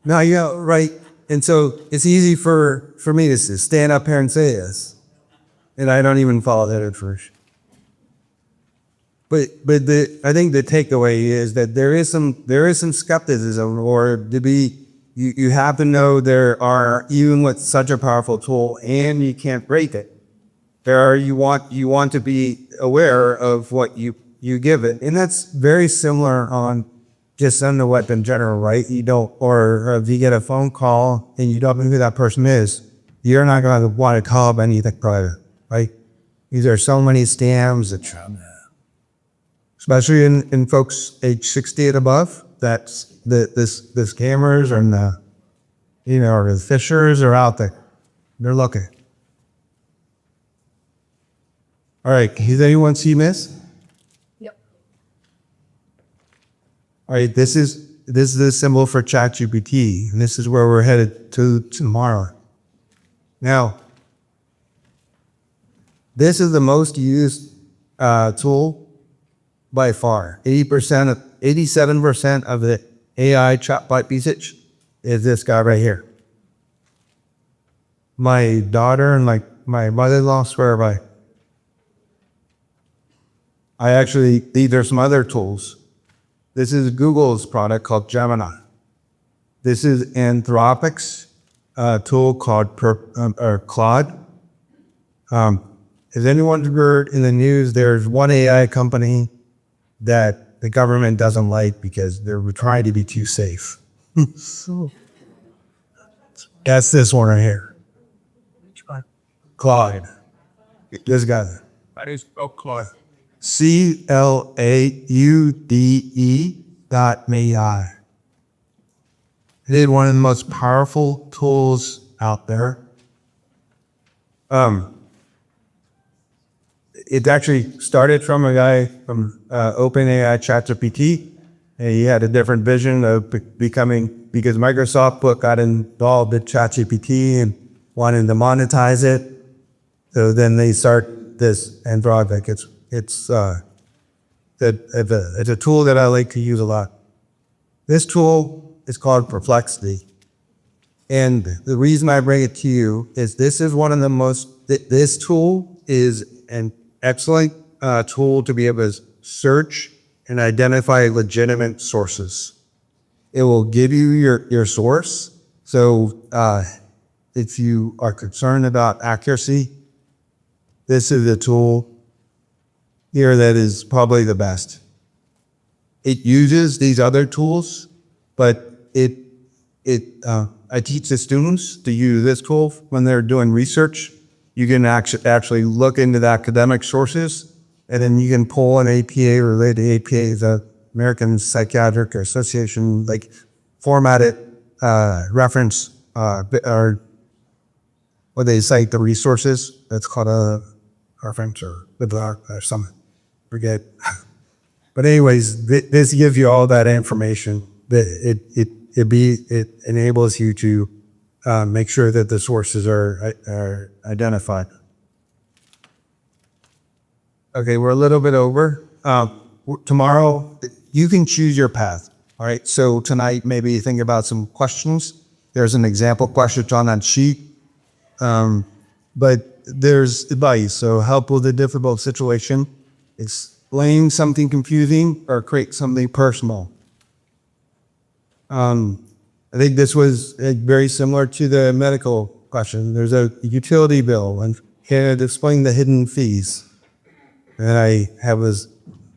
No, yeah, right. And so it's easy for me to stand up here and say this. And I don't even follow that at first. But I think the takeaway is that there is some skepticism, or to be, you have to know there are, even with such a powerful tool, and you can't break it. You want to be aware of what you give it. And that's very similar on just on the web in general, right? You don't, or if you get a phone call and you don't know who that person is, you're not going to want to call up anything private, right? There are so many scams that, especially in folks age 60 and above, that's the scammers and the phishers are out there. They're looking. All right, does anyone see this? Yep. All right, this is the symbol for ChatGPT, and this is where we're headed to tomorrow. Now, this is the most used tool by far. 87% of the AI chatbot usage is this guy right here. My daughter and my mother-in-law swear by. There's some other tools. This is Google's product called Gemini. This is Anthropic's tool called Claude. Has anyone heard in the news there's one AI company that the government doesn't like because they're trying to be too safe? That's this one right here. Which one? Claude. This guy. That is Claude. CLAUDE.ai. It is one of the most powerful tools out there. It actually started from a guy from OpenAI ChatGPT. And he had a different vision of becoming, because Microsoft got involved with ChatGPT and wanted to monetize it. So then they start this Anthropic. It's a tool that I like to use a lot. This tool is called Perplexity. And the reason I bring it to you is this tool is an excellent tool to be able to search and identify legitimate sources. It will give you your source. So if you are concerned about accuracy, this is a tool here that is probably the best. It uses these other tools, but I teach the students to use this tool when they're doing research. You can actually look into the academic sources, and then you can pull an APA related APA, the American Psychiatric Association, formatted reference, or what they cite the resources. That's called a reference or something. Forget. But anyways, this gives you all that information. It enables you to make sure that the sources are identified. Okay, we're a little bit over. Tomorrow, you can choose your path. All right, so tonight, maybe think about some questions. There's an example question on that sheet. But there's advice. So help with a difficult situation. Explain something confusing or create something personal. I think this was very similar to the medical question. There's a utility bill and can it explain the hidden fees that I have as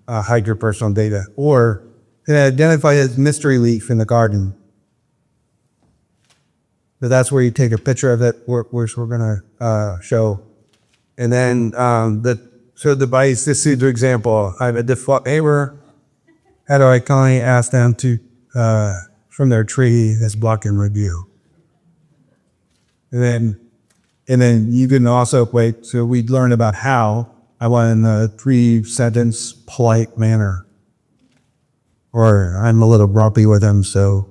hide your personal data, or can it identify a mystery leaf in the garden? So that's where you take a picture of it, which we're gonna show, and then the device. This is the example. I have a default neighbor. How do I kindly ask them to from their tree that's blocking review? And then you can also wait. So we learn about how I want in a 3-sentence polite manner, or I'm a little grumpy with them, so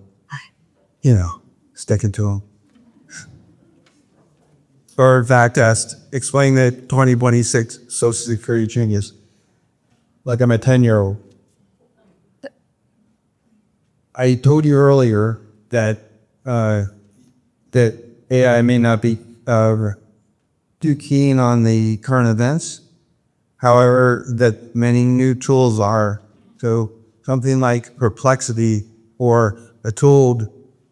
sticking to them. Or fact test, explain the 2026 Social Security changes, like I'm a 10-year-old. I told you earlier that that AI may not be too keen on the current events. However, that many new tools are. So something like Perplexity or a tool,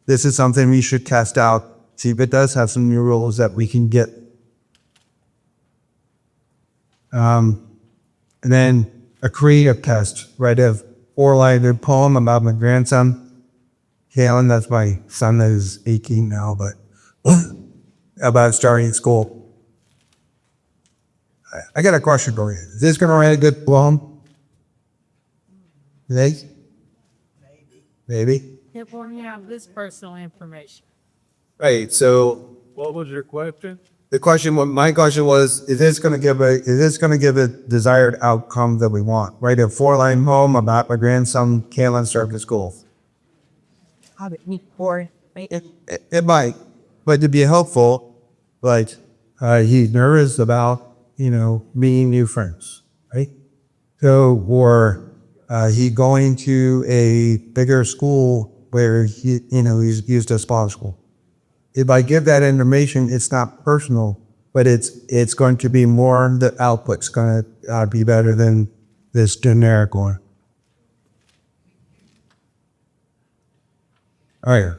this is something we should test out, see if it does have some new rules that we can get. And then a creative test, write a 4-line poem about my grandson, Kalen, that's my son that is 18 now, but about starting school. I got a question for you. Is this going to write a good poem? Maybe. Maybe. It won't have this personal information. Right. So What was your question? my question was, is this going to give a desired outcome that we want? Write a 4-line poem about my grandson, Kalen, starting school. It might, but to be helpful, like he's nervous about meeting new friends, right? So, or he going to a bigger school where he's used as school. If I give that information, it's not personal, but it's going to be more. The output's going to be better than this generic one. All right.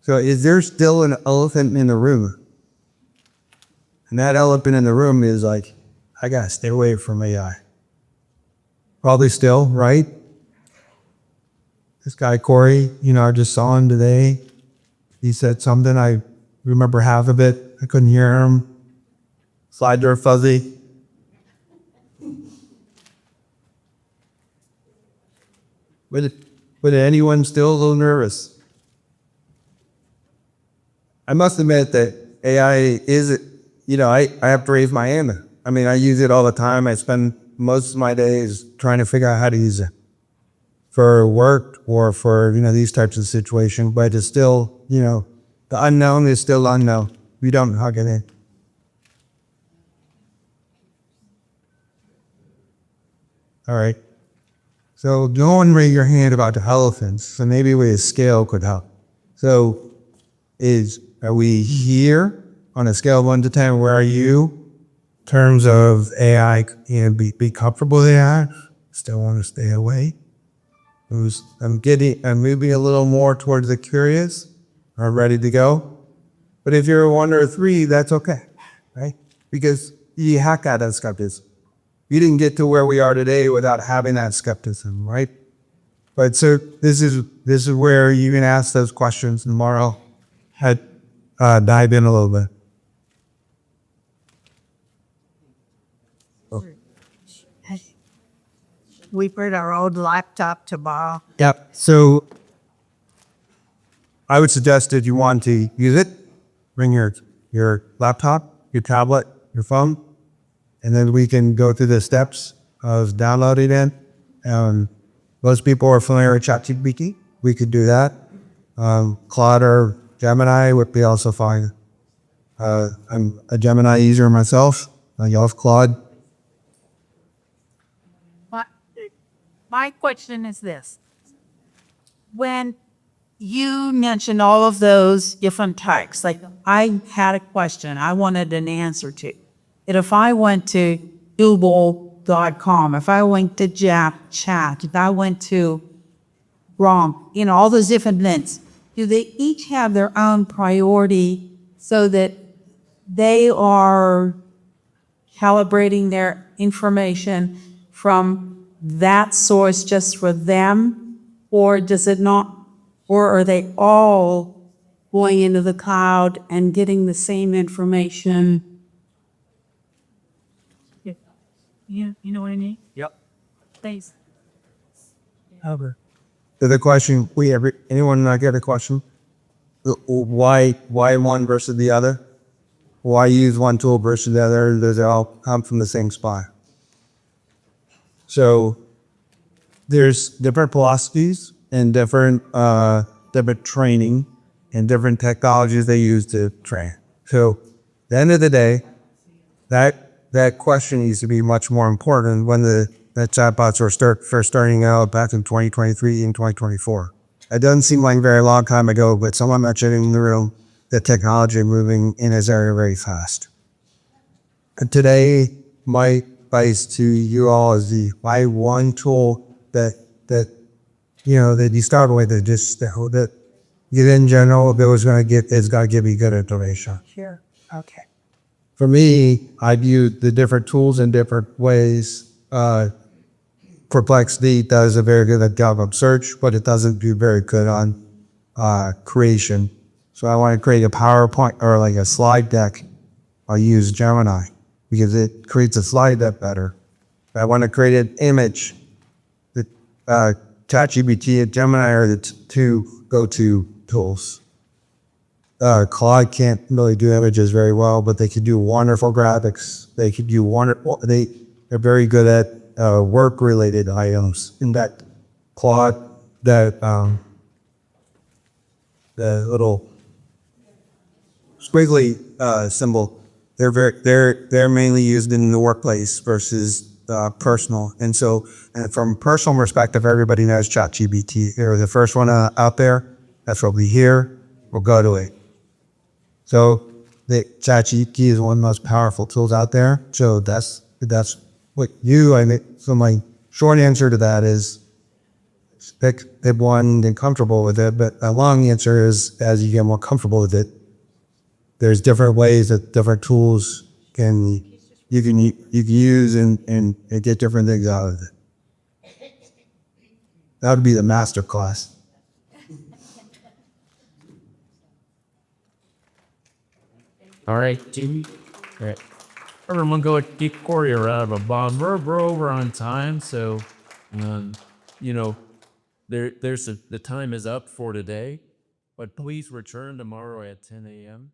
So is there still an elephant in the room? And that elephant in the room is like, I gotta stay away from AI. Probably still, right? This guy, Corey, I just saw him today. He said something, I remember half of it. I couldn't hear him. Slides are fuzzy. But anyone still a little nervous? I must admit that AI is, I have to raise my hand. I mean, I use it all the time. I spend most of my days trying to figure out how to use it for work or for, these types of situations. But it's still, the unknown is still unknown. We don't know how to get in. All right. So no one raise your hand about the elephants. So maybe a scale could help. So are we here on a scale of 1 to 10? Where are you in terms of AI? Be comfortable with AI. Still want to stay away. I'm moving a little more towards the curious or ready to go. But if you're a 1 or a 3, that's okay, right? Because you hack out that skepticism. You didn't get to where we are today without having that skepticism, right? But so this is where you can ask those questions tomorrow. Dive in a little bit. We bring our old laptop tomorrow. Yep. So I would suggest if you want to use it, bring your laptop, your tablet, your phone, and then we can go through the steps of downloading it. Most people are familiar with ChatGPT. We could do that. Claude or Gemini would be also fine. I'm a Gemini user myself. Y'all have Claude. My question is this. When you mentioned all of those different types. Like I had a question I wanted an answer to. And if I went to Google.com, if I went to Chat, if I went to Grok, all those different links, do they each have their own priority so that they are calibrating their information from that source just for them? Or does it not, or are they all going into the cloud and getting the same information? Yeah, you know what I mean? Yep. Thanks. So the question, anyone not get a question? Why one versus the other? Why use one tool versus the other? Does it all come from the same spot? So there's different philosophies and different training and different technologies they use to train. So at the end of the day, that question needs to be much more important when the chatbots were first starting out back in 2023 and 2024. It doesn't seem like a very long time ago, but someone mentioned in the room that technology moving in this area very fast. And today, my advice to you all is why one tool that you start with that you in general, if it was going to it's going to give you good information. Sure. Okay. For me, I view the different tools in different ways. Perplexity does a very good job of search, but it doesn't do very good on creation. So I want to create a PowerPoint or like a slide deck. I'll use Gemini because it creates a slide deck better. If I want to create an image, the ChatGPT and Gemini are the two go-to tools. Claude can't really do images very well, but they can do wonderful graphics. They can do wonderful. They're very good at work-related items. In fact, Claude, the little squiggly symbol, they're mainly used in the workplace versus personal. And so, from a personal perspective, everybody knows ChatGPT. They're the first one out there. That's what we hear. We'll go to it. So the ChatGPT is one of the most powerful tools out there. So that's what so my short answer to that is pick one and comfortable with it. But a long answer is as you get more comfortable with it, there's different ways that different tools you can use and get different things out of it. That would be the master class. All right, Jimmy. All right. Everyone go get Corey a round of applause. We're over on time, so there's the time is up for today. But please return tomorrow at 10 a.m.